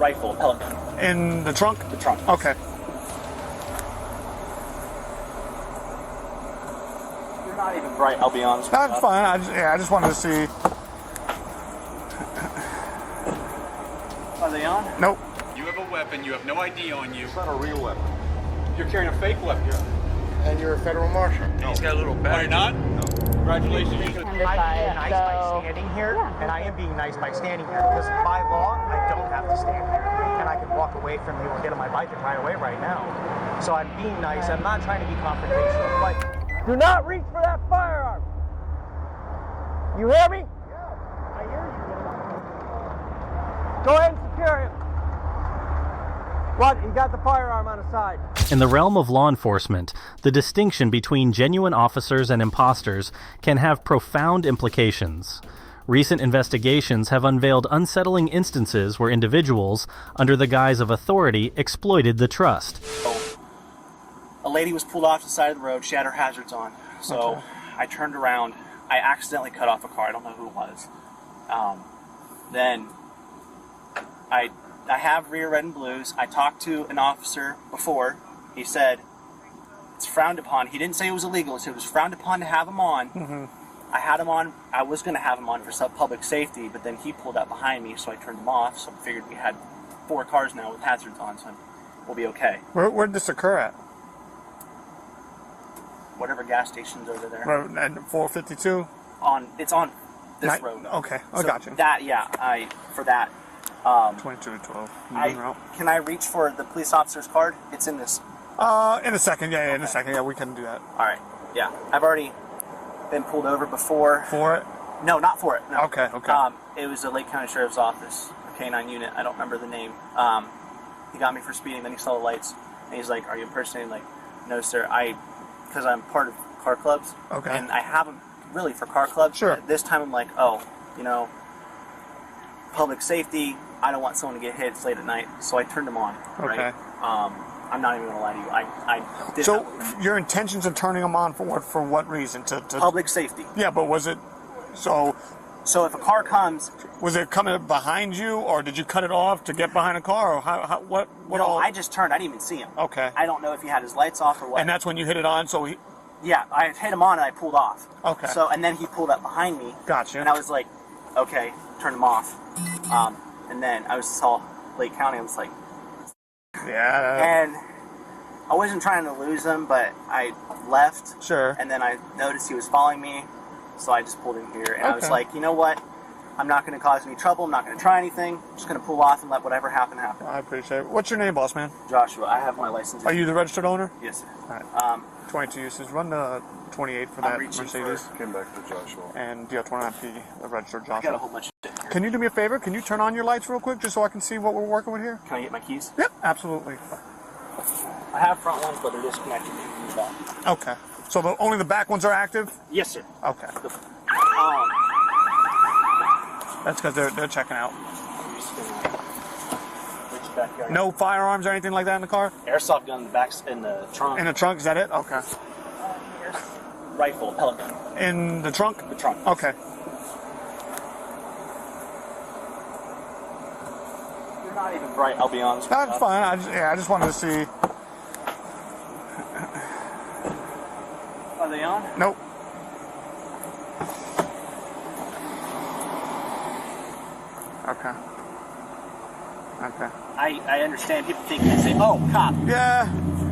rifle, pellet gun. In the trunk? The trunk. Okay. You're not even bright, I'll be honest. That's fine. I just wanted to see. Are they on? Nope. You have a weapon, you have no ID on you. It's not a real weapon. You're carrying a fake weapon. And you're a federal marshal. No. He's got a little badge. Are you not? No. Congratulations. I'm being nice by standing here, and I am being nice by standing here, because by law, I don't have to stand here. And I can walk away from you or get on my bike and ride away right now. So I'm being nice. I'm not trying to be confrontational. But do not reach for that firearm. You hear me? Yeah, I hear you. Go ahead and secure him. What? He got the firearm on the side. In the realm of law enforcement, the distinction between genuine officers and imposters can have profound implications. Recent investigations have unveiled unsettling instances where individuals, under the guise of authority, exploited the trust. A lady was pulled off the side of the road. She had her hazards on. So I turned around. I accidentally cut off a car. I don't know who it was. Then I have rear red and blues. I talked to an officer before. He said it's frowned upon. He didn't say it was illegal. He said it was frowned upon to have them on. Mm-hmm. I had him on. I was going to have him on for public safety, but then he pulled up behind me, so I turned him off. So I figured we had 4 cars now with hazards on, so we'll be okay. Where did this occur at? Whatever gas station's over there. Road at 452? It's on this road. Okay, I got you. That, yeah, for that. 22 to 12. Can I reach for the police officer's card? It's in this. In a second, yeah, in a second, yeah, we can do that. All right, yeah. I've already been pulled over before. For it? No, not for it. No. Okay. It was the Lake County Sheriff's Office, a K-9 unit. I don't remember the name. He got me for speeding. Then he saw the lights, and he's like, "Are you impersonating?" Like, "No, sir. Because I'm part of car clubs. Okay. And I haven't really for car clubs. Sure. But this time I'm like, public safety. I don't want someone to get hit. It's late at night, so I turned them on. Okay. Right? I'm not even gonna lie to you. I did. So your intentions of turning them on for what? For what reason? To public safety. Yeah, but was it so? So if a car comes, was it coming behind you, or did you cut it off to get behind a car, or what? No, I just turned. I didn't even see him. Okay. I don't know if he had his lights off or what. And that's when you hit it on. So he. Yeah, I hit him on and I pulled off. Okay. So and then he pulled up behind me. Gotcha. And I was like, okay, turn him off. And then I saw Lake County. I was like, yeah. And I wasn't trying to lose him, but I left. Sure. And then I noticed he was following me, so I just pulled in here. And I was like, you know what? I'm not going to cause any trouble. I'm not going to try anything. I'm just going to pull off and let whatever happen happen. I appreciate it. What's your name, boss man? Joshua. I have my license. Are you the registered owner? Yes, sir. All right. 22 uses. Run the 28 for that Mercedes. Came back to Joshua. And DL29P, the registered Joshua. I got a whole bunch of shit here. Can you do me a favor? Can you turn on your lights real quick just so I can see what we're working with here? Can I get my keys? Yep, absolutely. I have front ones, but they're disconnected from the back. Okay. So only the back ones are active? Yes, sir. Okay. That's because they're checking out. No firearms or anything like that in the car? Airsoft gun in the back, in the trunk. In the trunk, is that it? Okay. Rifle, pellet gun. In the trunk? The trunk. Okay. You're not even bright, I'll be honest. That's fine. I just wanted to see. Are they on? Nope. Okay. I understand people think they say, "Oh, cop." Yeah,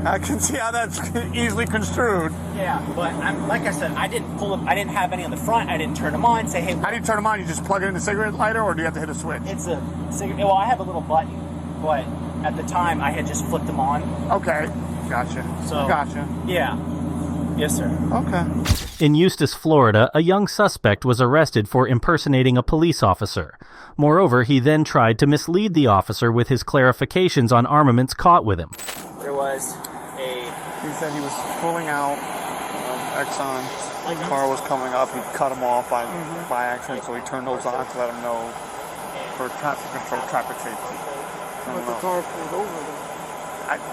I can see how that's easily construed. Yeah, but like I said, I didn't pull them. I didn't have any on the front. I didn't turn them on. Say, "Hey." How do you turn them on? You just plug it in the cigarette lighter, or do you have to hit a switch? It's a cigarette. Well, I have a little button, but at the time I had just flipped them on. Okay, gotcha. So gotcha. Yeah. Yes, sir. Okay. In Eustis, Florida, a young suspect was arrested for impersonating a police officer. Moreover, he then tried to mislead the officer with his clarifications on armaments caught with him. There was He said he was pulling out Exxon. The car was coming up. He cut him off by accident, so he turned those on to let him know for traffic control, traffic safety. But the car pulled over though.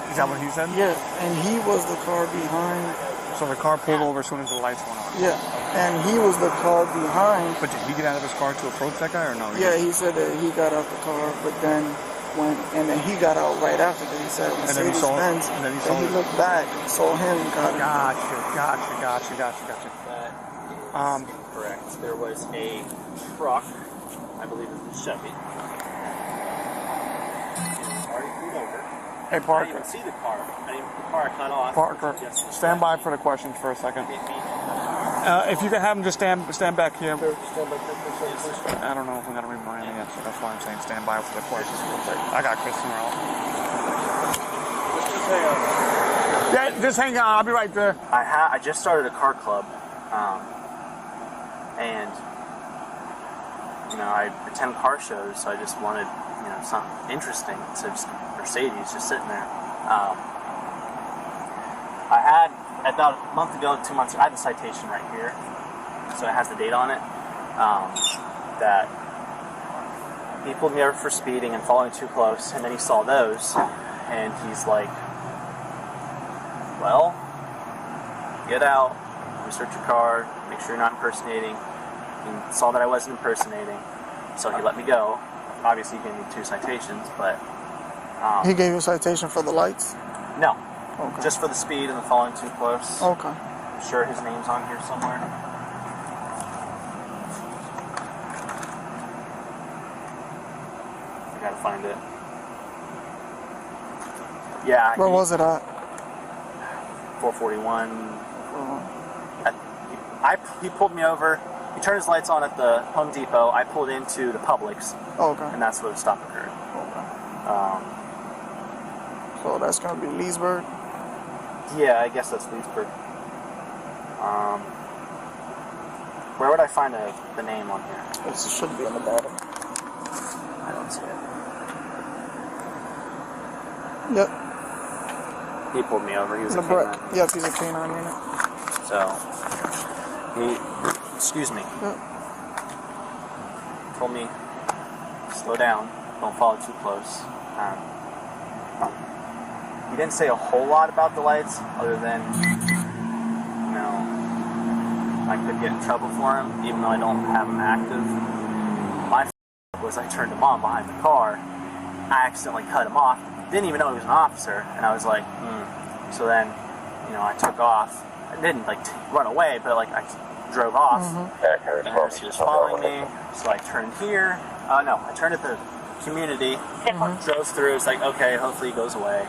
Is that what he said? Yeah, and he was the car behind. So the car pulled over as soon as the lights went on. Yeah, and he was the car behind. But did he get out of his car to approach that guy or no? Yeah, he said that he got out the car, but then went, and then he got out right after that. He said And then he saw, Mercedes-Benz, and then he then saw he it. looked back, saw him, got him. Gotcha. That is correct. There was a truck, I believe it was a Chevy. Already pulled over. Hey, I didn't Parker. even see the car. The car cut off. Parker, Just stand by for the questions for a second. hit me. If you could have him just stand back here. Stand back there for a second, please. I don't know if we're gonna remind me yet, so that's why I'm saying stand by for the questions real quick. I got Christopher out. Just hang on. Yeah, just hang on. I'll be right there. I just started a car club, and I attend car shows, so I just wanted something interesting. So just Mercedes just sitting there. I had about a month ago, 2 months. I had the citation right here, so it has the date on it. That he pulled me over for speeding and following too close, and then he saw those, and he's like, "Well, get out, research your car, make sure you're not impersonating." He saw that I wasn't impersonating, so he let me go. Obviously, he gave me 2 citations, but He gave you a citation for the lights? no, Okay. just for the speed and the following too close. Okay. I'm sure his name's on here somewhere. I gotta find it. Yeah. Where was it at? 441. He pulled me over. He turned his lights on at the Home Depot. I pulled into the Publix, Okay. and that's where the stop occurred. So that's going to be Leesburg? Yeah, I guess that's Leesburg. Where would I find the name on here? It should be on the bottom. I don't see it. Yep. He pulled me over. He was a The brick. canine. Yep, he's a canine unit. So, excuse me, Yep. told me, slow down, don't follow too close. He didn't say a whole lot about the lights, other than, I could get in trouble for him, even though I don't have them active. My was I turned him on behind the car, I accidentally cut him off, didn't even know he was an officer, and I was like, So then, I took off. I didn't run away, but I drove off. And he was following me, so I turned here. No, I turned at the community, drove through. It's like, okay, hopefully he goes away.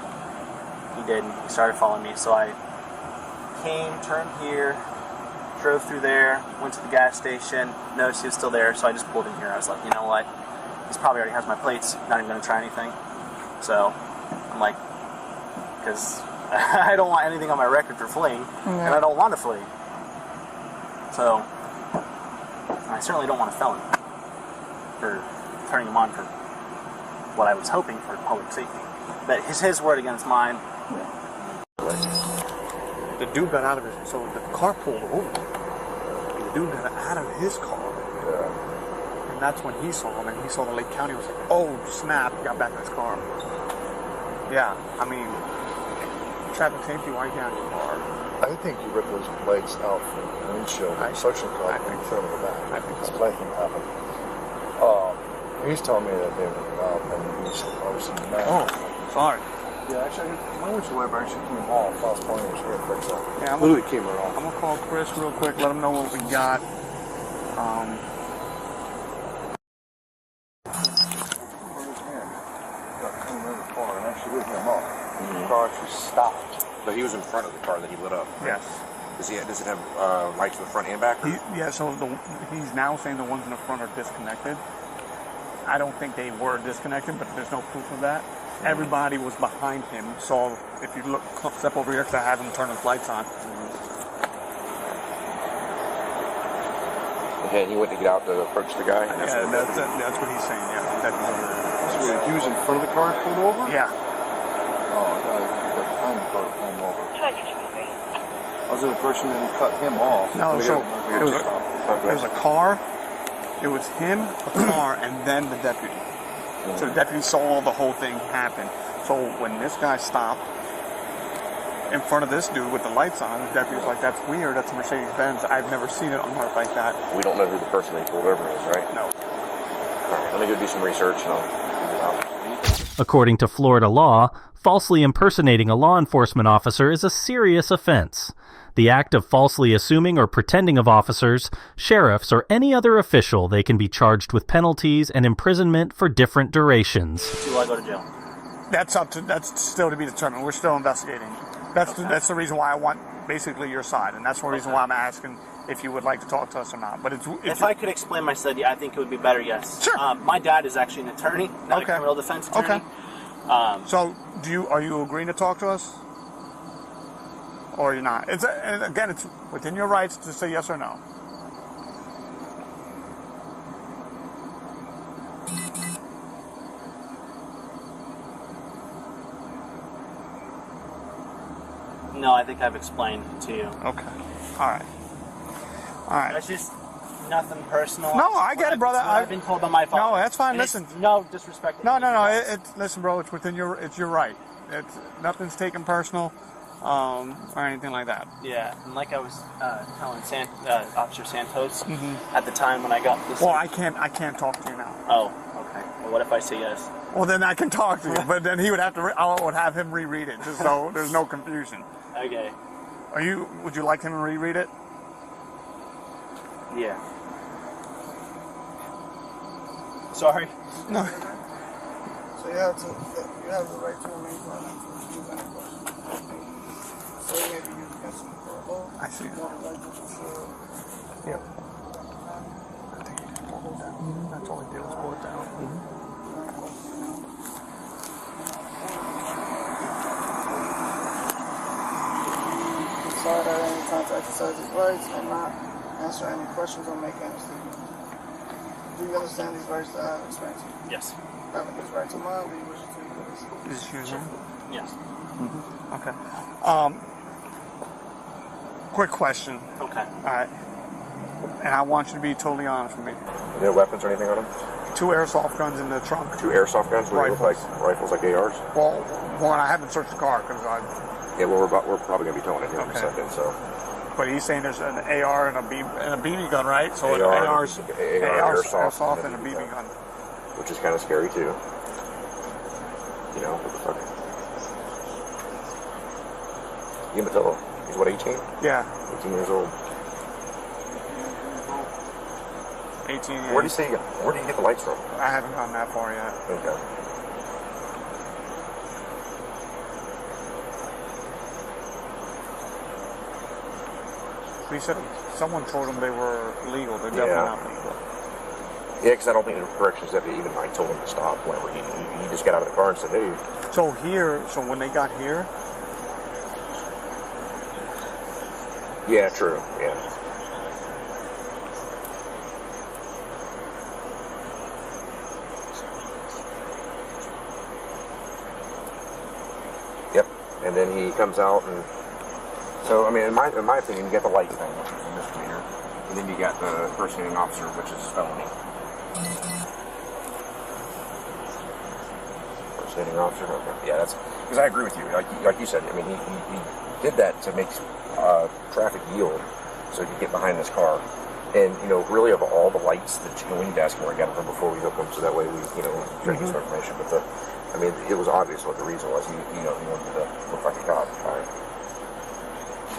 He didn't. He started following me, so I came, turned here, drove through there, went to the gas station, noticed he was still there, so I just pulled in here. I was like, you know what? He's probably already has my plates, not even going to try anything. So I'm like, because I don't want anything on my record for fleeing, and I don't want to flee. So I certainly don't want a felony for turning him on for what I was hoping for public safety. But his word against mine. The dude got out of his, so the car pulled over. The dude got out of his car. Yeah. And that's when he saw him, and he saw the Lake County, was like, oh, snap, got back in his car. Yeah, I mean, traffic safety, why you got in your car? I think you ripped those plates out from the windshield and suction cup and threw them in the back. I think so. That's what I think happened. He was telling me that they were out and he was obviously mad. Oh, sorry. Yeah, actually, my windshield wiper actually came off. I was pointing his rear fix off. Yeah, Literally came right off. I'm gonna call Chris real quick, let him know what we got. The car actually stopped. But he was in front of the car that he lit up. Yes. Does it have lights in the front and back? So he's now saying the ones in the front are disconnected. I don't think they were disconnected, but there's no proof of that. Everybody was behind him, so if you look, step over here, because I have him turn his lights on. And he went to get out to approach the guy? That's what he's saying, yeah. So he was in front of the car and pulled over? Yeah. Oh, I thought he was behind the car to pull him over. I was the person that cut him off. No, so it was a car, it was him, a car, and then the deputy. So the deputy saw the whole thing happen. So when this guy stopped in front of this dude with the lights on, the deputy was like, that's weird, that's a Mercedes-Benz. I've never seen it unmarked like that. We don't know who the person they pulled over is, right? No. All right, let me go do some research and I'll figure it out. According to Florida law, falsely impersonating a law enforcement officer is a serious offense. The act of falsely assuming or pretending of officers, sheriffs, or any other official, they can be charged with penalties and imprisonment for different durations. Do I go to jail? That's still to be determined. We're still investigating. That's the reason why I want basically your side, and that's the reason why I'm asking if you would like to talk to us or not. But if I could explain my study, I think it would be better. Yes. Sure. My dad is actually an attorney, not a criminal defense attorney. Okay. So are you agreeing to talk to us, or you're not? It's within your rights to say yes or no. No, I think I've explained it to you. Okay. All right. That's just nothing personal. No, I get it, brother. I've been told by my father. No, that's fine. And listen. No disrespect. No. Listen, bro. It's within your. It's your right. Nothing's taken personal, or anything like that. Yeah, and like I was telling Officer Santos at the time when I got this. Well, I can't talk to you now. Oh, okay. Well, what if I say yes? Well, then I can talk to you, but then he would have to. I would have him reread it, just so there's no confusion. Okay. Would you like him to reread it? Yeah. Sorry. No. So you have the right to remain silent to refuse any questions. So you may be used against him for a law. I see. You have the right to pursue. Yep. I think he just pulled it down. That's all he did was pull it down. Decide at any time to exercise his rights and not answer any questions or make any statements. Do you understand these rights that I have explained to you? Yes. Having these rights in mind, do you wish to take this? Is this yours? Yes. Okay. Quick question. Okay. All right. And I want you to be totally honest with me. No weapons or anything on them? 2 airsoft guns in the trunk. 2 airsoft guns? What do they look Rifles. like? Rifles like ARs? Well, one, I haven't searched the car because Yeah, well, we're probably going to be towing it here in a Okay. second, so. But he's saying there's an AR and a BB gun, right? So an AR, AR's airsoft and a BB gun. Which is kind of scary, too. You know, what the fuck? Yamato, he's what, 18? Yeah. 18 years old. 18 years. Where do you get the lights from? I haven't gone that far yet. Okay. He said someone told him they were legal. They're definitely not legal. Yeah, because I don't think the corrections deputy even I told him to stop whenever he just got out of the car and said, hey. So when they got here. Yeah, true. Yeah. Yep. And then he comes out and so I mean in my opinion you got the light thing, which is a misdemeanor. And then you got the impersonating officer, which is felony. Impersonating officer, okay. Yeah, that's because I agree with you. Like you said, I mean he did that to make traffic yield so he could get behind this car. And, you know, really of all the lights that we need to ask him where he got them from before we hook them so that way we, you know, try to get some information. But I mean, it was obvious what the reason was. He wanted to look like a cop. Right?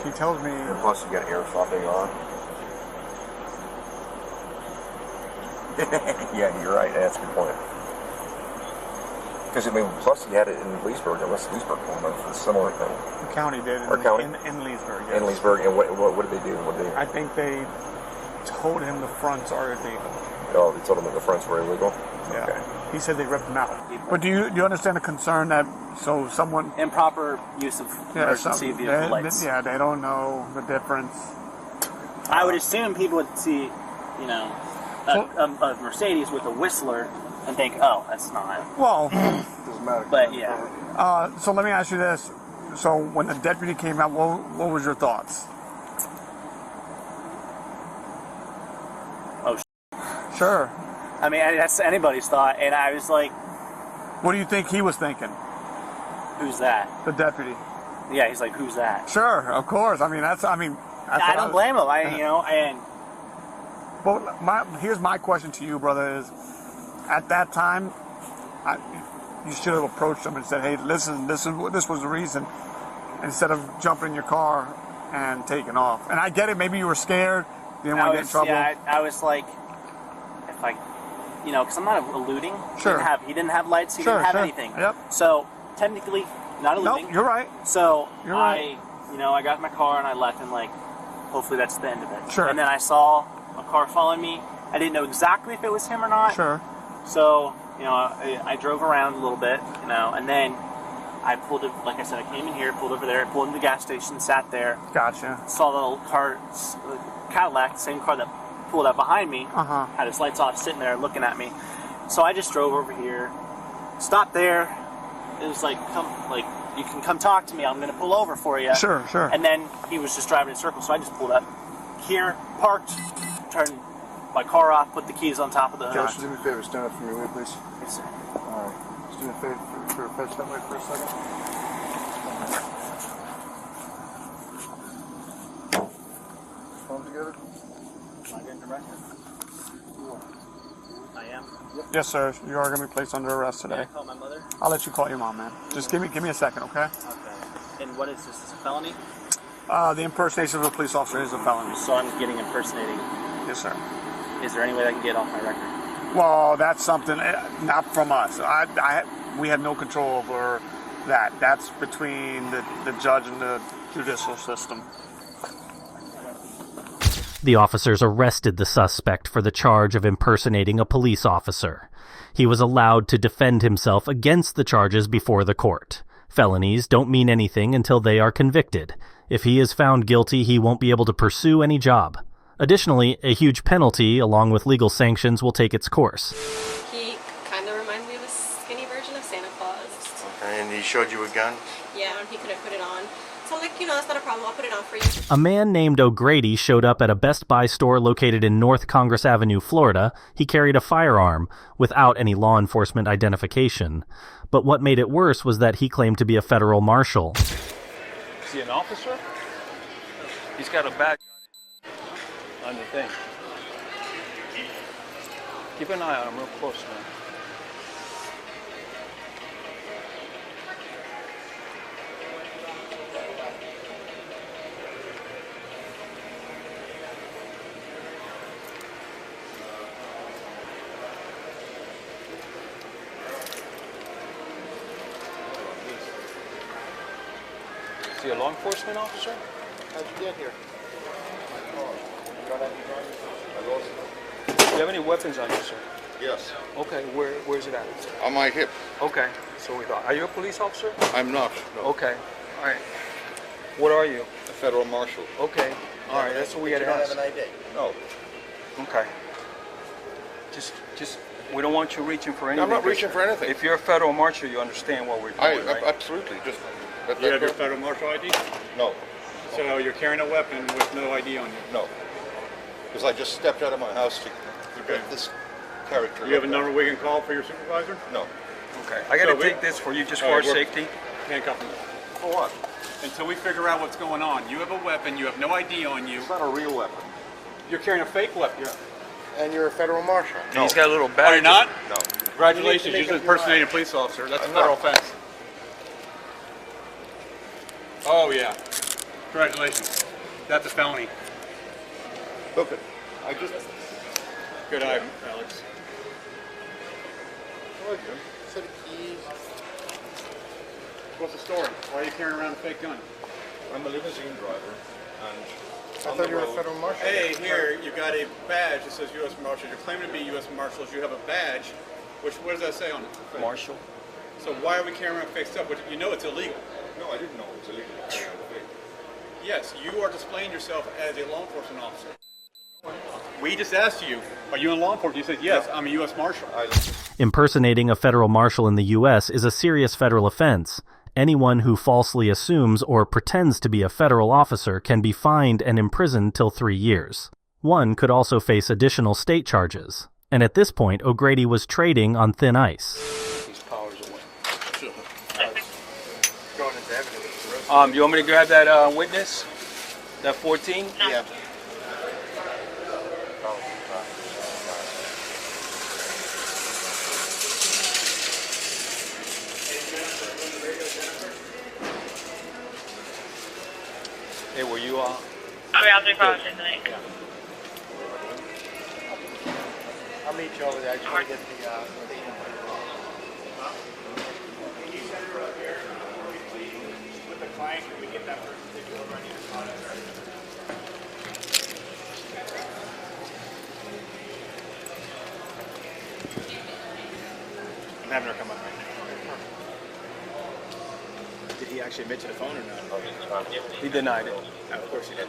He tells me. And plus, you got airsoft AR. Yeah, you're right. That's a good point. Because, I mean, plus he had it in Leesburg, unless Leesburg told him a similar thing. The county did. In Leesburg, yes. In Leesburg, and what did they do? I think they told him the fronts are illegal. Oh, they told him that the fronts were illegal? Yeah. Okay. He said they ripped them out. But do you understand the concern that someone improper use of emergency vehicle lights? Yeah, they don't know the difference. I would assume people would see, you know, a Mercedes with a whistler and think, oh, that's not. Well, doesn't matter. But yeah. So let me ask you this: so when the deputy came out, what was your thoughts? Oh. Sure. I mean, that's anybody's thought, and I was like, what do you think he was thinking? Who's that? The deputy. Yeah, he's like, who's that? Sure, of course. I don't blame him. But here's my question to you, brother: is at that time, you should have approached them and said, "Hey, listen, this was the reason," instead of jumping in your car and taking off. And I get it. Maybe you were scared. You didn't want to get in trouble. Yeah, I was like, if I, because I'm not eluding. Sure. He didn't have lights. He didn't have anything. Yep. So technically, not eluding. Nope, you're right. So You're right. I got in my car and I left, and like, hopefully that's the end of it. Sure. And then I saw a car following me. I didn't know exactly if it was him or not. Sure. So I drove around a little bit, and then I pulled it. Like I said, I came in here, pulled over there, pulled into the gas station, sat there. Gotcha. Saw the little car, Cadillac, the same car that pulled up behind me. Had its lights off, sitting there looking at me. So I just drove over here, stopped there. It was like, you can come talk to me. I'm going to pull over for you. Sure. And then he was just driving in circles, so I just pulled up here, parked, turned my car off, put the keys on top of the hood. Josh, do me a favor, stand up for me, please. Yes, sir. Alright. Just do me a favor for a fetch that way for a second. Phone together? Am I getting arrested? I am. Yes, sir. You are going to be placed under arrest Can today. I call my mother? I'll let you call your mom, man. Just give me a second, okay? Okay. And what is this? Is this a felony? The impersonation of a police officer is a felony. So I'm getting impersonating. Yes, sir. Is there any way I can get off my record? Well, that's something not from us. We have no control over that. That's between the judge and the judicial system. The officers arrested the suspect for the charge of impersonating a police officer. He was allowed to defend himself against the charges before the court. Felonies don't mean anything until they are convicted. If he is found guilty, he won't be able to pursue any job. Additionally, a huge penalty, along with legal sanctions, will take its course. He kind of reminds me of a skinny version of Santa Claus. Okay, and he showed you a gun? Yeah, and he couldn't put it on. So I'm like, that's not a problem. I'll put it on for you. A man named O'Grady showed up at a Best Buy store located in North Congress Avenue, Florida. He carried a firearm without any law enforcement identification. But what made it worse was that he claimed to be a federal marshal. Is he an officer? He's got a badge on the thing. Keep an eye on him real close, man. Is he a law enforcement officer? How'd you get here? Do you have any weapons on you, sir? Yes. Okay, where's it at? On my hip. Okay, so we thought. Are you a police officer? I'm not. No. Okay, all right. What are you? A federal marshal. Okay, all right, that's what we had to ask. ID? No. Okay. Just, we don't want you reaching for anything. I'm not reaching for anything. If you're a federal marshal, you understand what we're doing, right? Absolutely. Just. You have your federal marshal ID? No. So you're carrying a weapon with no ID on you? No. Because I just stepped out of my house to get this character. You have a number we can call for your supervisor? No. Okay. I got to take this for you just for our safety. Handcuff me. For what? Until we figure out what's going on. You have a weapon. You have no ID on you. It's not a real weapon. You're carrying a fake weapon. Yeah. And you're a federal marshal. No. He's got a little badge. Are you not? No. Congratulations. You just impersonated a police officer. That's a federal offense. Oh, yeah. Congratulations. That's a felony. Look it. I just. Good eye, Alex. What is it? Set of keys. What's the story? Why are you carrying around a fake gun? I'm a limousine driver, and I thought you were a federal marshal. Hey, here, you got a badge that says U.S. Marshal. You're claiming to be U.S. Marshals. You have a badge. What does that say on it? Marshal. So why are we carrying around fake stuff? You know it's illegal. No, I didn't know it was illegal to carry around a fake. Yes, you are displaying yourself as a law enforcement officer. We just asked you, are you in law enforcement? You said, yes, I'm a U.S. Marshal. Impersonating a federal marshal in the U.S. is a serious federal offense. Anyone who falsely assumes or pretends to be a federal officer can be fined and imprisoned till 3 years. One could also face additional state charges. And at this point, O'Grady was trading on thin ice. These powers away. You want me to grab that witness? That 14? Yeah. Hey, were you I'll do probably tonight. Yeah. I'll meet you over there. I just want to get the statement. With the client, can we get that person to take over? I need a product. I'm having her come up right now. Did he actually admit to the phone or not? He denied it. Oh, of course he did.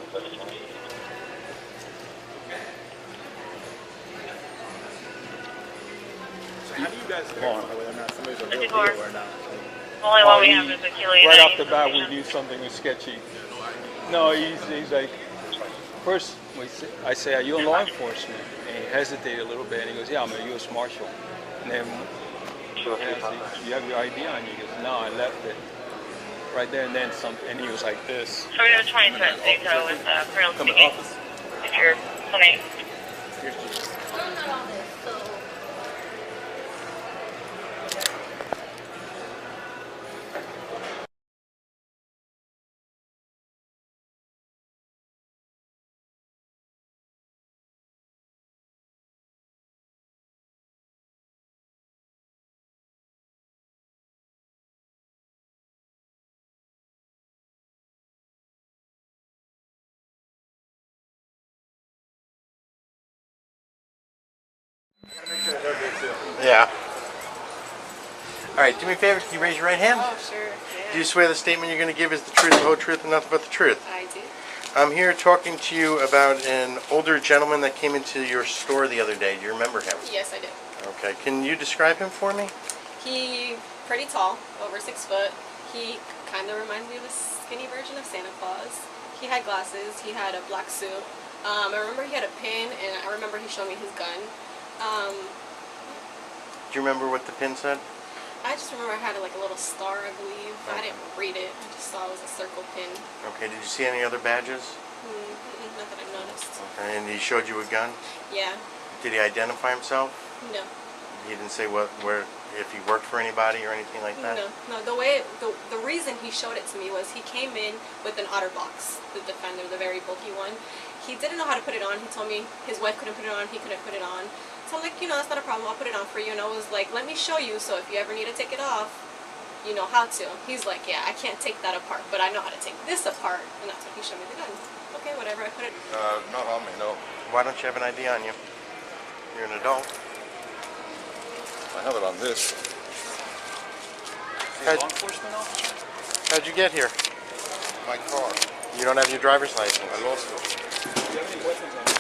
So how do you guys verify whether or not somebody's a real deal or not? Only one we have is Achilles. Right off the bat, we knew something was sketchy. No, he's like, first I say, are you in law enforcement? And he hesitated a little bit, and he goes, yeah, I'm a U.S. Marshal. And then I asked, you have your ID on you? He goes, no, I left it. Right there and then and he was like this. So we have 20 minutes detail with Colonel speaking. If you're planning. Yeah. All right, do me a favor, can you raise your right hand? Oh, sure. Yeah. Do you swear the statement you're going to give is the truth, the whole truth, and nothing but the truth? I do. I'm here talking to you about an older gentleman that came into your store the other day. Do you remember him? Yes, I do. Okay, can you describe him for me? He pretty tall, over 6 foot. He kind of reminds me of a skinny version of Santa Claus. He had glasses. He had a black suit. I remember he had a pin, and I remember he showed me his gun. Do you remember what the pin said? I just remember I had like a little star, I believe. I didn't read it. I just saw it was a circle pin. Okay, did you see any other badges? Not that I've noticed. Okay, and he showed you a gun? Yeah. Did he identify himself? No. He didn't say if he worked for anybody or anything like that? No. The reason he showed it to me was he came in with an OtterBox, the Defender, the very bulky one. He didn't know how to put it on. He told me his wife couldn't put it on. He couldn't put it on. So I'm like, that's not a problem. I'll put it on for you. And I was like, let me show you. So if you ever need to take it off, you know how to. He's like, yeah, I can't take that apart, but I know how to take this apart. And that's when he showed me the gun. Okay, whatever. I put it. Not on me, no. Why don't you have an ID on you? You're an adult. I have it on this. Law enforcement officer? How'd you get here? My car. You don't have your driver's license. I lost it. Do you have any weapons on you?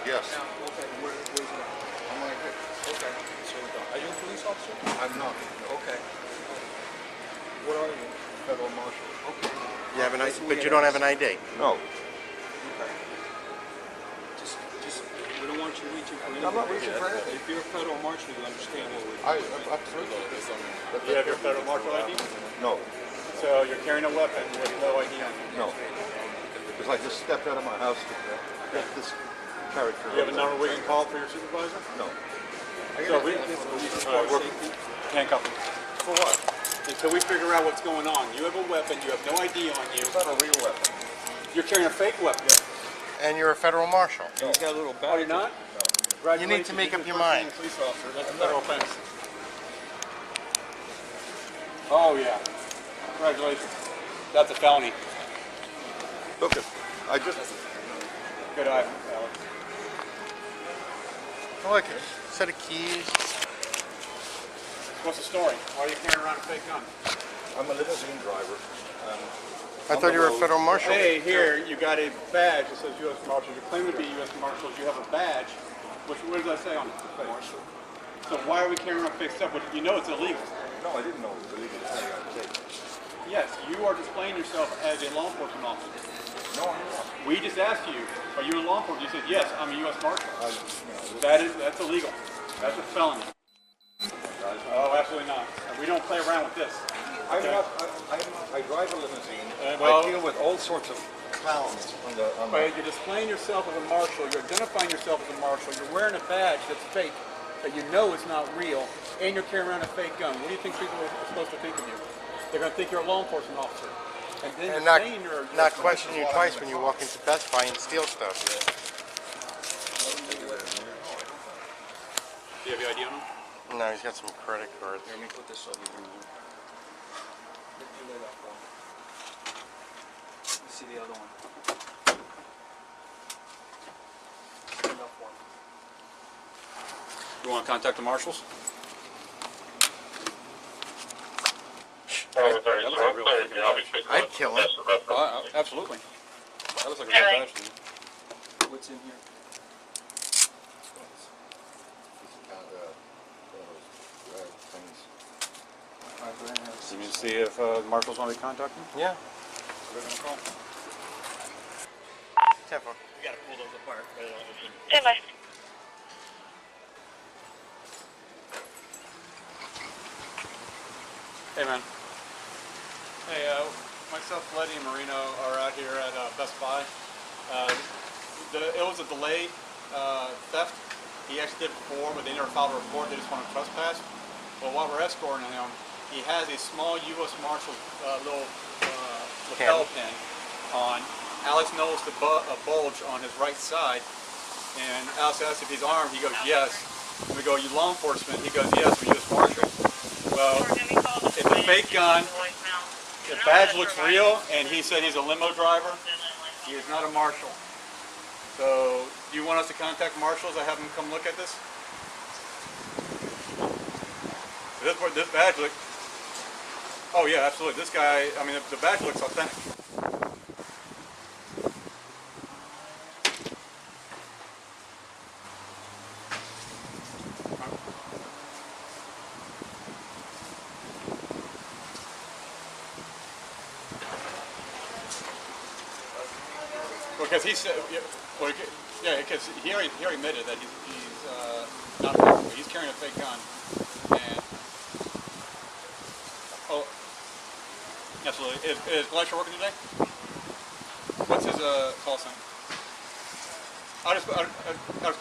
Yes. Okay, where's it at? On my hip. Okay, so are you a police officer? I'm not. Okay. What are you? Federal marshal. Okay. You have an ID, but you don't have an ID. No. Okay. Just, we don't want you reaching for anything. I'm not reaching for anything. If you're a federal marshal, you understand what we're doing. Absolutely. You have your federal marshal ID? No. So you're carrying a weapon with no ID on you? No. Because I just stepped out of my house to get this character. You have a number we can call for your supervisor? No. So we're handcuffing. For what? Until we figure out what's going on. You have a weapon, you have no ID on you. It's not a real weapon. You're carrying a fake weapon. And you're a federal marshal. He's got a little Oh, you're not? You need to make up your mind. Police officer. That's a federal offense. Oh, yeah. Congratulations. That's a felony. Look, I just... Good eye, Alex. Look, a set of keys. What's the story? Why are you carrying around a fake gun? I'm a limousine driver. I thought you were a federal marshal. Hey, here, you got a badge that says U.S. Marshal. You're claiming to be U.S. Marshals. You have a badge. What does that say on it? Marshal. So why are we carrying around fake stuff? You know it's illegal. No, I didn't know it was illegal. Yes, you are displaying yourself as a law enforcement officer. No, I'm not. We just asked you, are you a law enforcement? You said, yes, I'm a U.S. Marshal. That's illegal. That's a felony. Oh, absolutely not. We don't play around with this. I drive a limousine. I deal with all sorts of clowns on the... But you're displaying yourself as a marshal. You're identifying yourself as a marshal. You're wearing a badge that's fake, that you know is not real, and you're carrying around a fake gun. What do you think people are supposed to think of you? They're going to think you're a law enforcement officer. And then And you're not, saying you're not question you twice when you walk into Best Buy and steal stuff. Do you have your ID on him? No, he's got some credit cards. Let me put this over here. Let's see the other one. You want to contact the marshals? I'd kill him. Absolutely. That looks like a real badge to me. What's in here? You need to see if marshals want to contact him? Yeah. They're going to call. 10-4. You gotta pull those apart. Stand by. Hey, man. Hey, myself, Letty, and Marino are out here at Best Buy. It was a delayed theft. He actually did it before, but they never filed a report. They just wanted to trespass. Well, while we're escorting him, he has a small U.S. Marshal little lapel pin on. Alex noticed a bulge on his right side, and Alex asked if he's armed. He goes, yes. And we go, you law enforcement? He goes, yes, we're U.S. Marshal. Well, it's a fake gun. The badge looks real, and he said he's a limo driver. He is not a marshal. So, do you want us to contact marshals? I have them come look at this. This badge looks. Oh yeah, absolutely. This guy. I mean, the badge looks authentic. Because he said, because he already admitted that he's not a marshal. He's carrying a fake gun. And oh, absolutely. Is Gleischer working today? What's his call sign? I'll just go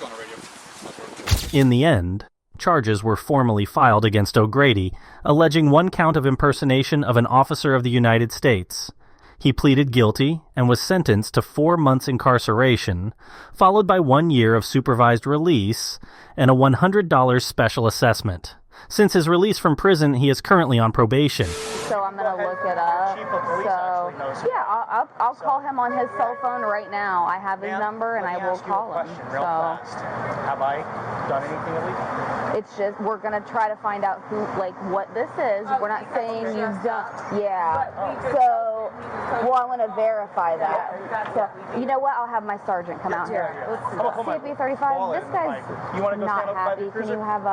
on the radio. In the end, charges were formally filed against O'Grady, alleging one count of impersonation of an officer of the United States. He pleaded guilty and was sentenced to 4 months incarceration, followed by 1 year of supervised release and a $100 special assessment. Since his release from prison, he is currently on probation. So I'm going to look it up. So, yeah, I'll call him on his cell phone right now. I have his number and I will call him. So, have I done anything illegal? It's just, we're going to try to find out who, like, what this is. We're not saying you've done, yeah. So, well, I want to verify that. So, you know what? I'll have my sergeant come out here. CP35, this guy's not happy. Can you have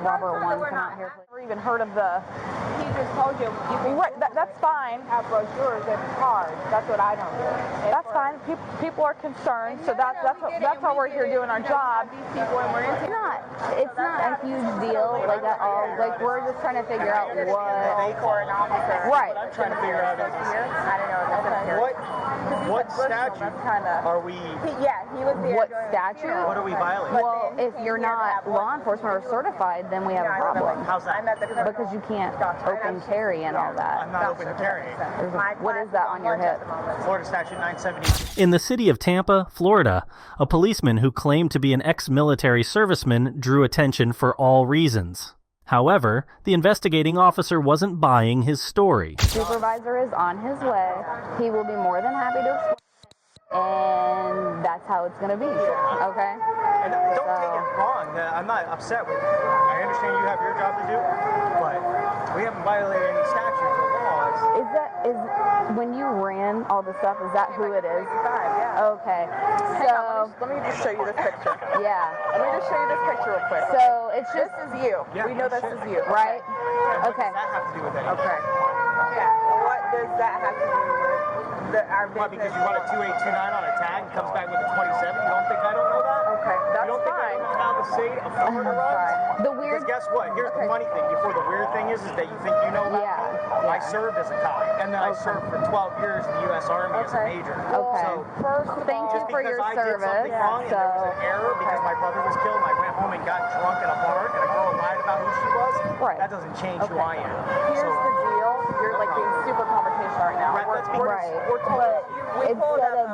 Robert 1 come out here, please? Never even heard of the. He just told you. Right, that's fine. Have brochures and cards. That's what I don't do. That's fine. People are concerned, so that's how we're here doing our job. These people and we're into. It's not a huge deal, like at all. Like we're just trying to figure out what. For an officer. Right. I'm trying to figure out is I don't know. what statute are we? He was there. What statute? What are we violating? Well, if you're not law enforcement or certified, then we have a problem. How's that? Because you can't open carry and all that. I'm not open carrying. What is that on your hip? Florida statute 970. In the city of Tampa, Florida, a policeman who claimed to be an ex-military serviceman drew attention for all reasons. However, the investigating officer wasn't buying his story. Supervisor is on his way. He will be more than happy to explain. And that's how it's going to be. Okay? And don't take it wrong. I'm not upset with you. I understand you have your job to do, but we haven't violated any statutes or laws. Is when you ran all the stuff, is that who it is? Okay. So let me just show you this picture. Yeah. Let me just show you this picture real quick. So it's just this is you. Yeah, we know this is you, right? Okay. What does that have to do with anything? Okay. Yeah. What does that have to do with our business? Why, because you run a 2829 on a tag and comes back with a 27? You don't think I don't know that? Okay, that's you don't fine. Think I don't know how the state of Florida runs? The weird. Because guess what? Here's the funny thing. Before the weird thing is that you think you know about me. I served as a cop, and then I served for 12 years in the U.S. Army as a major. Okay. So first, thank you for your I service. Did something wrong and there was an error because my brother was killed, and I went home and got drunk in a bar, and a girl lied about who she was. Right. That doesn't change who I am. Here's the deal. You're like being super confrontational right now. Let's be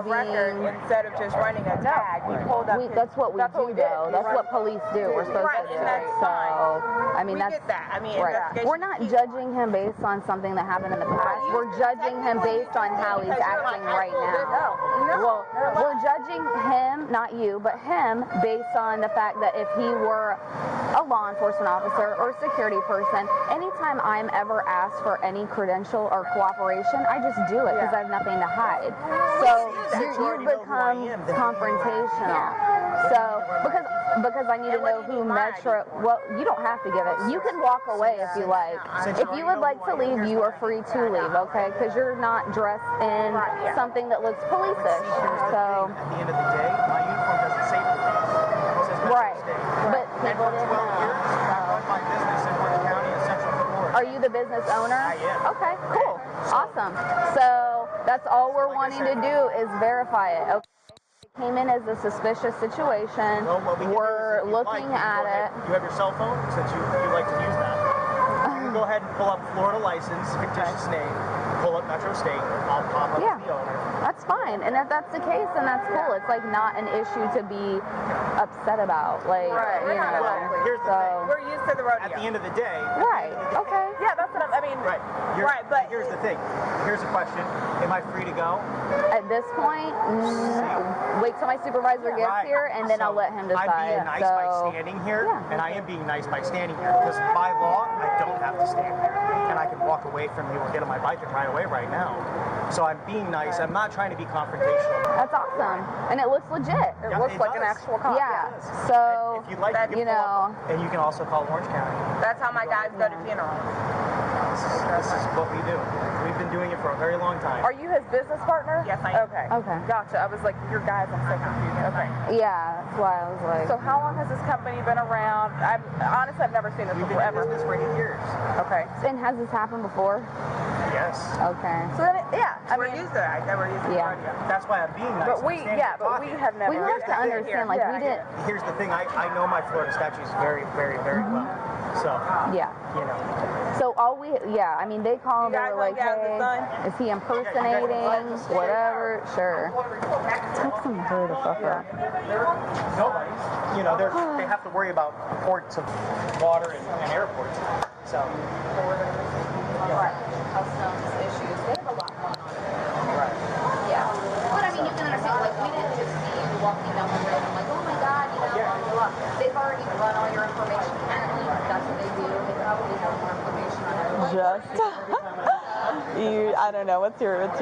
record instead of just running a tag. He pulled up. That's what we do, though. That's what police do. We're supposed to do. So, I mean, that's that. I mean, right. We're not judging him based on something that happened in the past. We're judging him based on how he's acting right now. Well, we're judging him, not you, but him, based on the fact that if he were a law enforcement officer or security person, anytime I'm ever asked for any credential or cooperation, I just do it because I have nothing to hide. So you become confrontational. So because I need to know who Metro. Well, you don't have to give it. You can walk away if you like. If you would like to leave, you are free to leave. Okay, because you're not dressed in something that looks police-ish. So at the end of the day, my uniform doesn't say police. It says right, State. but people didn't know. I run my business in Orange County in Central Florida. Are you the business owner? I am. Okay, cool, awesome. So that's all we're wanting to do is verify it. Okay. Came in as a suspicious situation. Well, what we can we're do is looking at it. You have your cell phone since you like to use that. You can go ahead and pull up Florida license, fictitious name, pull up Metro State, I'll pop up the owner. That's fine, and if that's the case, then that's cool. It's like not an issue to be upset about. Like, you know. Well, here's the thing. We're used to the rodeo. At the end of the day. Right. Okay. Yeah, that's what I mean. Right. But here's the thing. Here's a question. Am I free to go? At this point, wait till my supervisor gets here, and then I'll let him decide. I'm being nice by standing here, and I am being nice by standing here because by law, I don't have to stand here, and I can walk away from you or get on my bike and ride away right now. So I'm being nice. I'm not trying to be confrontational. That's awesome, and it looks legit. It looks like an actual cop. Yeah. So if you'd like, you know, and you can also call Orange County. That's how my guys go to funerals. This is what we do. We've been doing it for a very long time. Are you his business partner? Yes, I am. Okay. Gotcha. I was like, your guys, I'm so confused. Okay. Yeah, that's why I was like. So how long has this company been around? Honestly, I've never seen this before, ever. We've been in business for 8 years. Okay. And has this happened before? Yes. Okay. So then, we're used to that. We're used to Yeah. That's why I'm being nice. But we have never. We have to understand, like, we didn't. Here's the thing. I know my Florida statutes very, very, very well. So. Yeah. You know. So I mean, they called, they were like, hey, is he impersonating? Whatever, sure. Text him hurry the fuck up. Nobody's. You know, they have to worry about ports of water and airports. So. Customs issues. They have a lot going on. Right. Yeah. But I mean, you can understand, like, we didn't just see you walking down the road and like, oh my god, you know, blah, blah, blah. They've already run all your information. Apparently, that's what they do. They probably have more information on everyone. I don't know. What's your 52?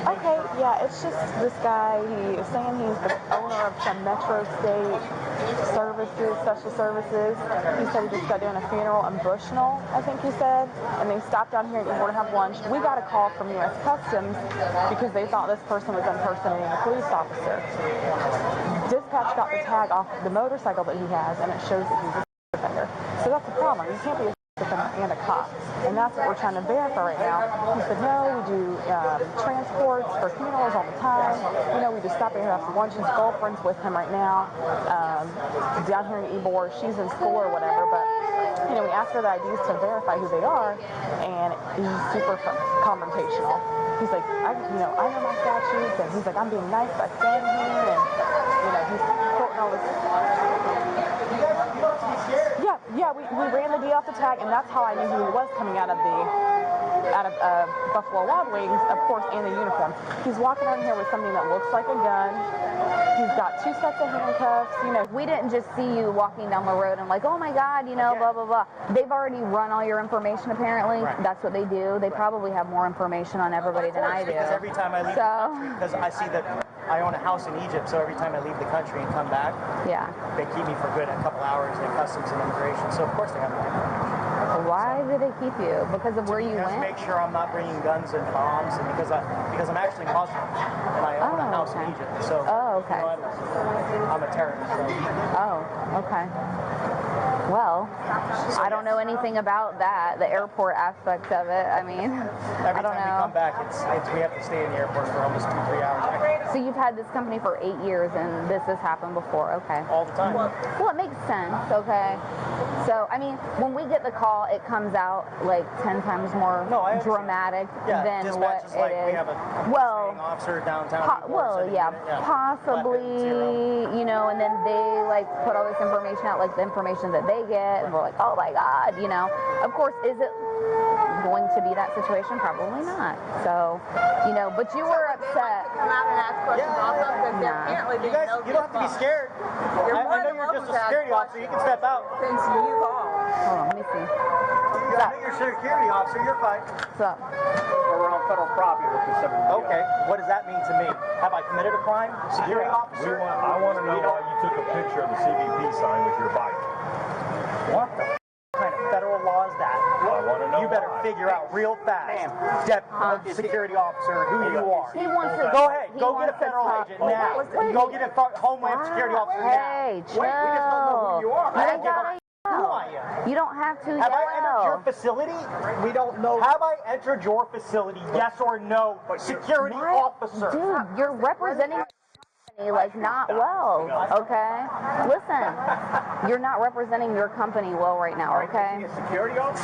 Okay, yeah, it's just this guy, he is saying he's the owner of some Metro State services, special services. He said he just got doing a funeral in Bushnell, I think he said, and they stopped down here and we're gonna have lunch. We got a call from U.S. Customs because they thought this person was impersonating a police officer. Dispatch got the tag off the motorcycle that he has, and it shows that he's a offender. So that's the problem. You can't be a defender and a cop. And that's what we're trying to verify right now. He said, no, we do transports for funerals all the time. You know, we just stop here and have some lunch. His girlfriend's with him right now, down here in Ybor. She's in school or whatever, but, you know, we asked for the IDs to verify who they are, and he's super confrontational. He's like, I know my statutes, and he's like, I'm being nice by standing here, and, you know, he's quoting all this. Yeah, we ran the D off the tag, and that's how I knew who he was coming out of Buffalo Wild Wings, of course, and the uniform. He's walking around here with something that looks like a gun. He's got 2 sets of handcuffs, you know. We didn't just see you walking down the road and like, oh my god, you know, blah, blah, blah. They've already run all your information, apparently. Right. That's what they do. They probably have more information on everybody than I do. Because every time I leave the country, because I see that I own a house in Egypt, so every time I leave the country and come back, they keep me for good a couple hours in customs and immigration. So of course they have my information. Why do they keep you? Because of where you went? To make sure I'm not bringing guns and bombs, and because I'm actually Muslim and I own a house in Egypt. So You know, I'm a terrorist. So. Oh, okay. Well, I don't know anything about that, the airport aspect of it. I mean, every I don't time we come back, it's we have to stay in the airport for almost 2-3 hours. So you've had this company for 8 years, and this has happened before, okay? All the time. Well, it makes sense, okay? So, I mean, when we get the call, it comes out like 10 times more dramatic than what it like, is. We have a officer downtown. Possibly, you know, and then they like put all this information out, like the information that they get, and we're like, oh my God, you know. Of course, is it going to be that situation? Probably not. So, you know, but you were upset. Come out and ask questions also because apparently you guys, you don't have to be scared. I know you're just a security officer. You can step out. Since you called. Hold on, let me see. I know you're a security officer. You're fine. What's up? We're on federal property. Okay. What does that mean to me? Have I committed a crime? Security officer? I want to know why you took a picture of the CBP sign with your bike. What the kind of federal law is that? I want to know. You better figure out real fast, security officer, who you are. He wants to. Go ahead. Go get a federal agent now. Go get a Homeland Security officer now. Hey, chill. Wait, we just don't know who you are. You ain't gotta Who are you? You don't have to Have I yell. entered your facility? We don't know. Have I entered your facility? Yes or no? Security officer. Dude, you're representing like not well, okay? Listen, you're not representing your company well right now, okay?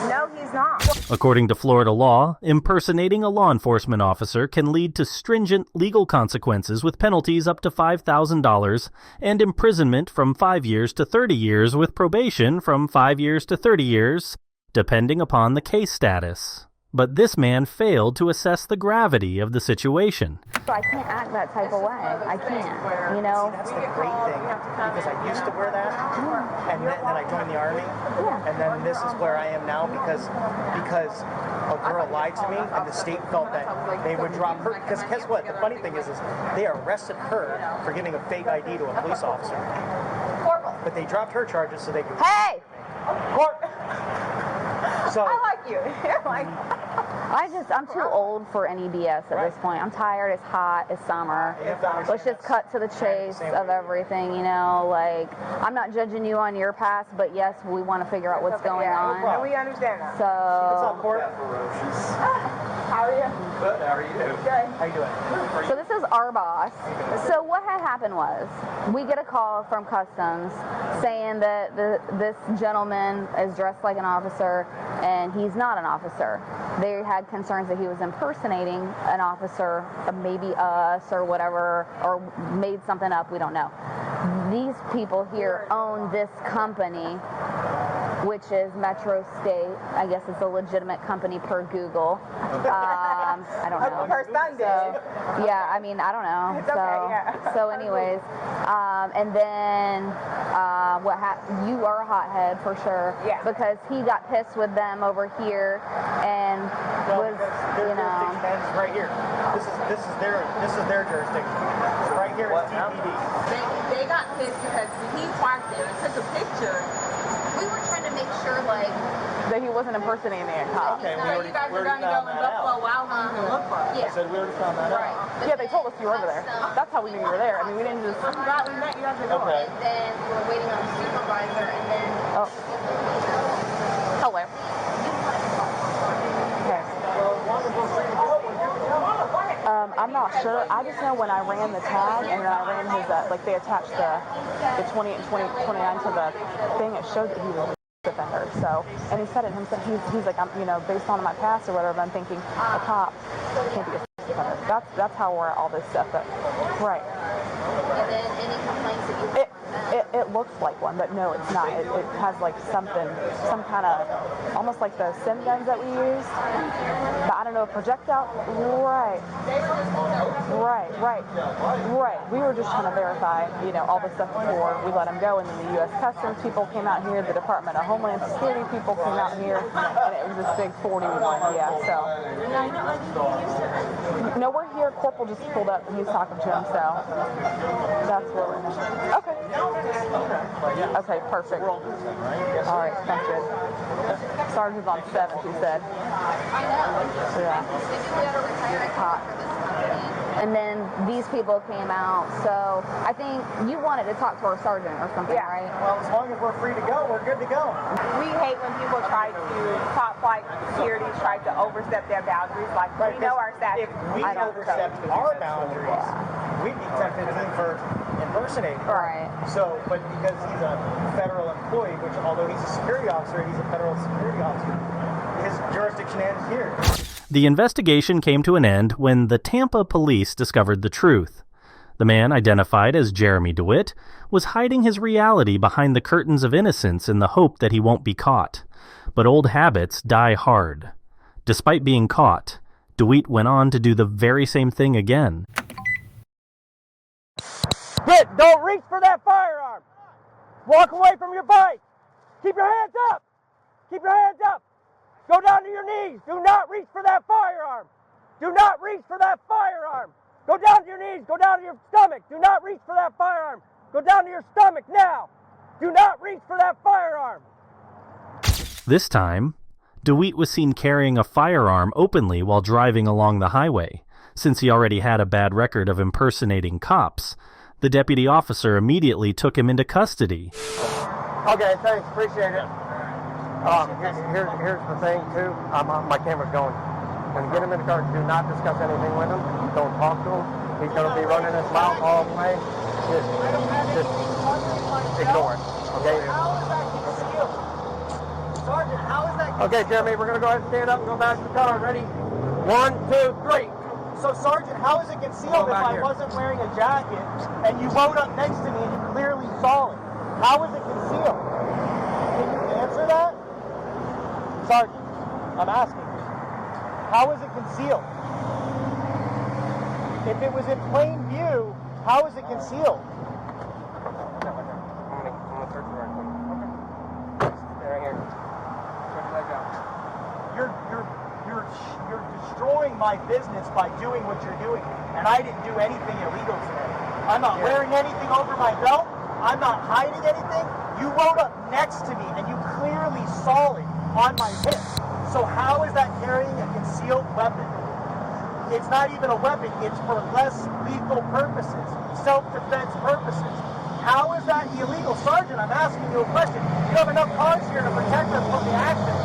No, he's not. According to Florida law, impersonating a law enforcement officer can lead to stringent legal consequences with penalties up to $5,000 and imprisonment from 5 years to 30 years with probation from 5 years to 30 years, depending upon the case status. But this man failed to assess the gravity of the situation. So I can't act that type of way. I can't, you know? See, that's the great thing, because I used to wear that, and then I joined the Army, and then this is where I am now because a girl lied to me, and the state felt that they would drop her. Because guess what? The funny thing is they arrested her for giving a fake ID to a police officer. But they dropped her charges so they could... Hey! So, I like you. You're like... I'm too old for any BS at this point. I'm tired, it's hot, it's summer. Let's just cut to the chase of everything, you know, like, I'm not judging you on your past, but yes, we want to figure out what's going on. And we understand that. So... What's up, Court? How are you? Good, how are you? Good. How you doing? So this is our boss. So what had happened was, we get a call from Customs saying that this gentleman is dressed like an officer, and he's not an officer. They had concerns that he was impersonating an officer, maybe us or whatever, or made something up, we don't know. These people here own this company, which is Metro State. I guess it's a legitimate company per Google. I don't know. Per Sunday. Yeah, I mean, I don't know. It's okay, yeah. So anyways, and then you are a hothead for sure. Yeah. Because he got pissed with them over here and was, you know. Right here. This is their jurisdiction. Right here is TPD. They got pissed because he parked there and took a picture. We were trying to make sure, like, that he wasn't impersonating a cop. Okay, You guys are going to go in Buffalo Wild Wings and look for him. I said we already found that out. Yeah, they told us you were over there. That's how we knew you were there. I mean, we didn't just... I'm glad we met you at the door. Okay. And then we were waiting on the supervisor, and then... Oh. Hello. Okay. I'm not sure. I just know when I ran the tag and then I ran his, like they attached the 20 and 29 to the thing, it showed that he was a defender. So, and he said it himself. He's like, you know, based on my past or whatever, I'm thinking a cop can't be a defender. That's how we're at all this stuff. But, right. And then any complaints that you have? It looks like one, but no, it's not. It has like some kind of, almost like the sim guns that we use. But I don't know, projectile. Right. We were just trying to verify, you know, all the stuff before we let him go, and then the U.S. Customs people came out here, the Department of Homeland Security people came out here, and it was this big 41. Yeah. So. No, we're here. Corporal just pulled up and he's talking to him. So that's where we're. Okay. Okay, perfect. All right, thank you. Sergeant's on 7th, he said. I know. Yeah. Maybe we ought to retire a cop for this company. and then these people came out. So I think you wanted to talk to our sergeant or something, right? Well, as long as we're free to go, we're good to go. We hate when people try to, top flight security try to overstep their boundaries. Like, we know our statute. If we overstepped our boundaries, we'd be 10-15 for impersonating. Right. So, but because he's a federal employee, which although he's a security officer, he's a federal security officer, his jurisdiction ends here. The investigation came to an end when the Tampa police discovered the truth. The man, identified as Jeremy DeWitt, was hiding his reality behind the curtains of innocence in the hope that he won't be caught. But old habits die hard. Despite being caught, DeWitt went on to do the very same thing again. Kid, don't reach for that firearm. Walk away from your bike. Keep your hands up. Keep your hands up. Go down to your knees. Do not reach for that firearm. Do not reach for that firearm. Go down to your knees. Go down to your stomach. Do not reach for that firearm. Go down to your stomach now. Do not reach for that firearm. This time, DeWitt was seen carrying a firearm openly while driving along the highway. Since he already had a bad record of impersonating cops, the deputy officer immediately took him into custody. Okay, thanks. Appreciate it. Here's the thing, too. My camera's going. When you get him in the car, do not discuss anything with him. Don't talk to him. He's going to be running his mouth all the way. Just ignore it, okay? Sergeant, how is that? Okay, Jeremy, we're going to go ahead and stand up and go back to the car. Ready? 1, 2, 3. So, Sergeant, how is it concealed if I wasn't wearing a jacket and you rode up next to me and you clearly saw it? How is it concealed? Can you answer that? Sergeant, I'm asking you. How is it concealed? If it was in plain view, how is it concealed? I'm gonna search you right quick. Okay. Stay right here. Put your leg out. You're destroying my business by doing what you're doing, and I didn't do anything illegal today. I'm not wearing anything over my belt. I'm not hiding anything. You rode up next to me, and you clearly saw it on my hip. So how is that carrying a concealed weapon? It's not even a weapon. It's for less lethal purposes, self-defense purposes. How is that illegal? Sergeant, I'm asking you a question. You have enough cars here to protect us from the accident.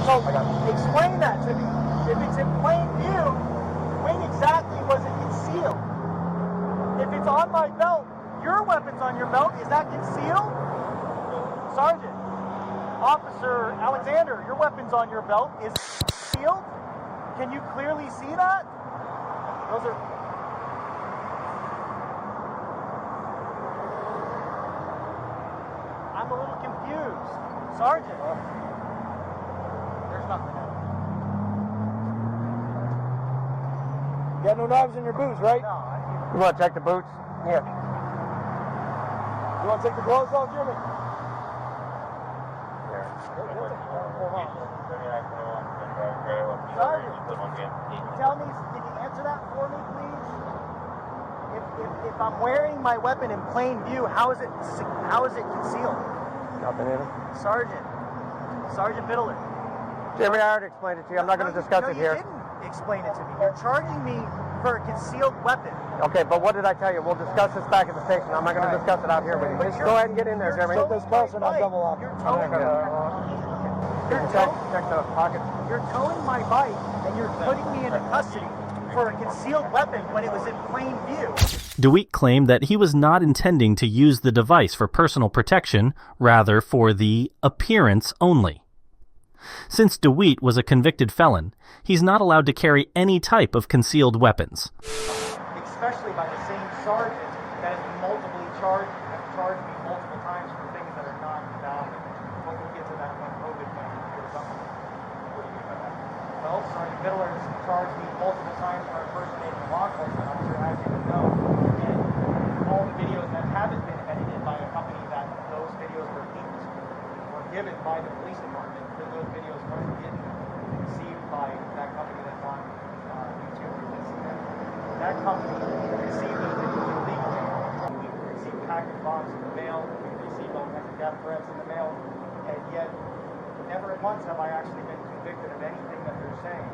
So explain that to me. If it's in plain view, when exactly was it concealed? If it's on my belt, your weapon's on your belt, is that concealed? Sergeant, Officer Alexander, your weapon's on your belt. Is it concealed? Can you clearly see that? Those are... I'm a little confused. Sergeant. There's nothing in it. You got no knives in your boots, right? No. You want to check the boots? Here. You want to take the gloves off, Jimmy? Sergeant, can you answer that for me, please? If I'm wearing my weapon in plain view, how is it concealed? Nothing in it. Sergeant Biddler. Jimmy, I already explained it to you. I'm not going to discuss it here. You didn't explain it to me. You're charging me for a concealed weapon. Okay, but what did I tell you? We'll discuss this back at the station. I'm not going to discuss it out here with you. Just go ahead and get in there, Jeremy. Take this close and I'll double lock. Check the pocket. You're towing my bike and you're putting me into custody for a concealed weapon when it was in plain view. DeWitt claimed that he was not intending to use the device for personal protection, rather for the appearance only. Since DeWitt was a convicted felon, he's not allowed to carry any type of concealed weapons. Especially by the same sergeant that has charged me multiple times for things that are not valid. But we'll get to that when COVID comes or something. What do you mean by that? Well, Sergeant Biddler has charged me multiple times for impersonating a law enforcement officer, as you know. And all the videos that haven't been edited by a company that those videos were given by the police department, then those videos weren't getting received by that company that's on YouTube or Instagram. That company received those videos illegally. We received package bombs in the mail, we received all kinds of death threats in the mail, and yet never once have I actually been convicted of anything that they're saying.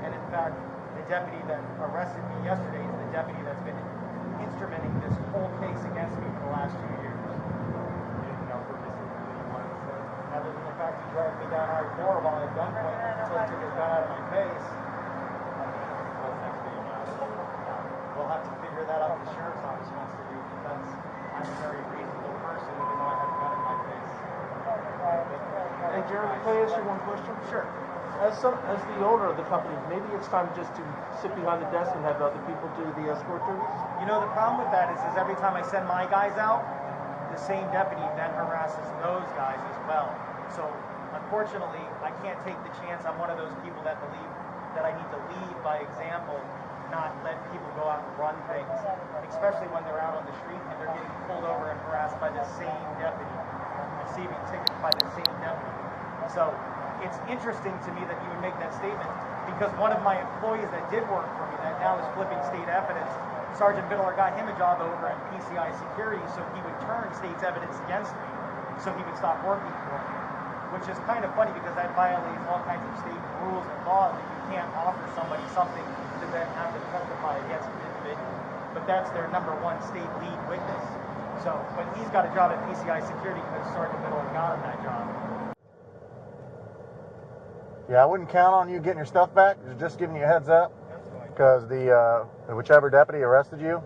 And in fact, the deputy that arrested me yesterday is the deputy that's been instrumenting this whole case against me for the last 2 years. Anything else for Mr. that you wanted to say? Other than the fact he dragged me down I-4 while at gunpoint until he took his gun out of my face. What's next for you now? We'll have to figure that out what the sheriff's office wants to do because I'm a very reasonable person even though I have a gun in my face. Hey, Jared, can I ask you one question? Sure. As the owner of the company, maybe it's time just to sit behind the desk and have other people do the escort duties? You know, the problem with that is every time I send my guys out, the same deputy then harasses those guys as well. So, unfortunately, I can't take the chance. I'm one of those people that believe that I need to lead by example, not let people go out and run things, especially when they're out on the street and they're getting pulled over and harassed by the same deputy, receiving tickets by the same deputy. So, it's interesting to me that you would make that statement because one of my employees that did work for me that now is flipping state evidence, Sergeant Biddler got him a job over at PCI Security so he would turn state's evidence against me so he would stop working for me, which is kind of funny because that violates all kinds of state rules and laws that you can't offer somebody something to then have to testify against an individual. But that's their #1 state lead witness. So, but he's got a job at PCI Security because Sergeant Biddler got him that job. Yeah, I wouldn't count on you getting your stuff back. Just giving you a heads up, because the whichever deputy arrested you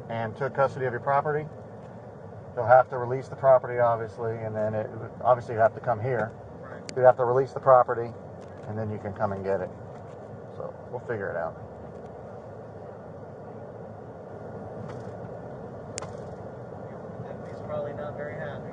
and took custody of your property, they'll have to release the property, obviously, and then obviously you have to come here. Right. You have to release the property, and then you can come and get it. So we'll figure it out. Deputy's probably not very happy.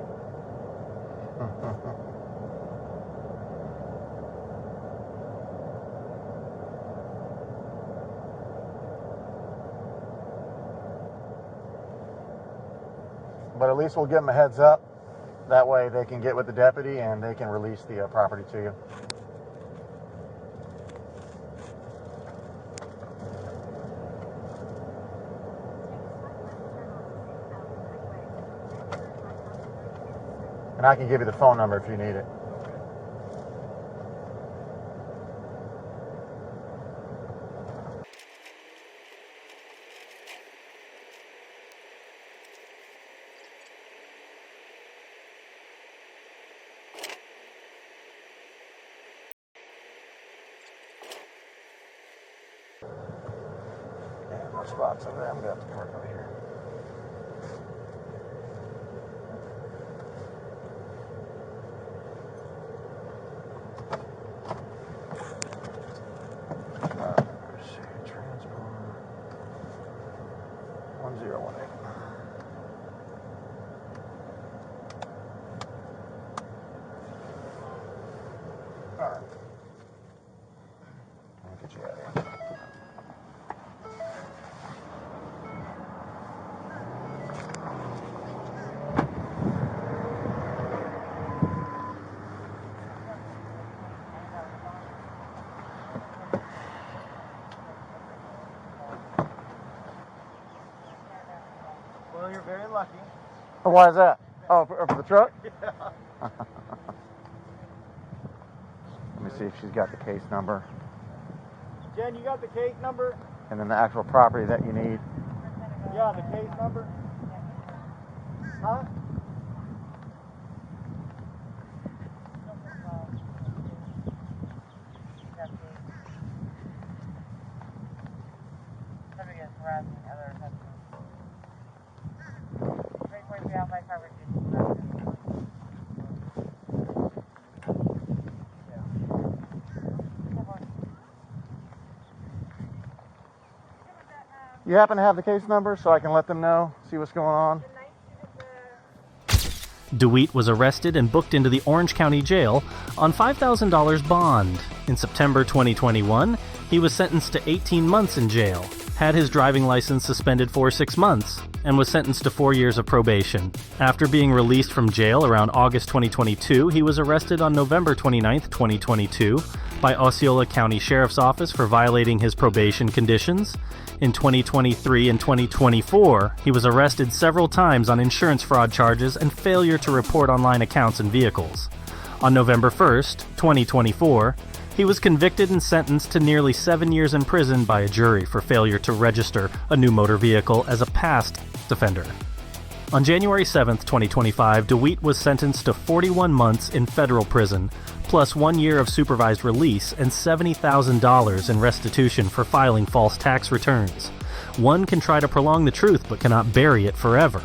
But at least we'll give them a heads up. That way they can get with the deputy and they can release the property to you. And I can give you the phone number if you need it. Spots over there. I'm gonna have to park over here. Let's see, transport 1018. All right. Let me get you out of here. Well, you're very lucky. Oh, why is that? Oh, for the truck? Yeah. Let me see if she's got the case number. Jen, you got the case number? And then the actual property that you need. Yeah, the case number? Huh? You happen to have the case number so I can let them know, see what's going on? DeWitt was arrested and booked into the Orange County Jail on $5,000 bond. In September 2021, he was sentenced to 18 months in jail, had his driving license suspended for 6 months, and was sentenced to 4 years of probation. After being released from jail around August 2022, he was arrested on November 29, 2022, by Osceola County Sheriff's Office for violating his probation conditions. In 2023 and 2024, he was arrested several times on insurance fraud charges and failure to report online accounts and vehicles. On November 1st, 2024, He was convicted and sentenced to nearly 7 years in prison by a jury for failure to register a new motor vehicle as a past offender. On January 7, 2025, DeWitt was sentenced to 41 months in federal prison, plus 1 year of supervised release and $70,000 in restitution for filing false tax returns. One can try to prolong the truth but cannot bury it forever.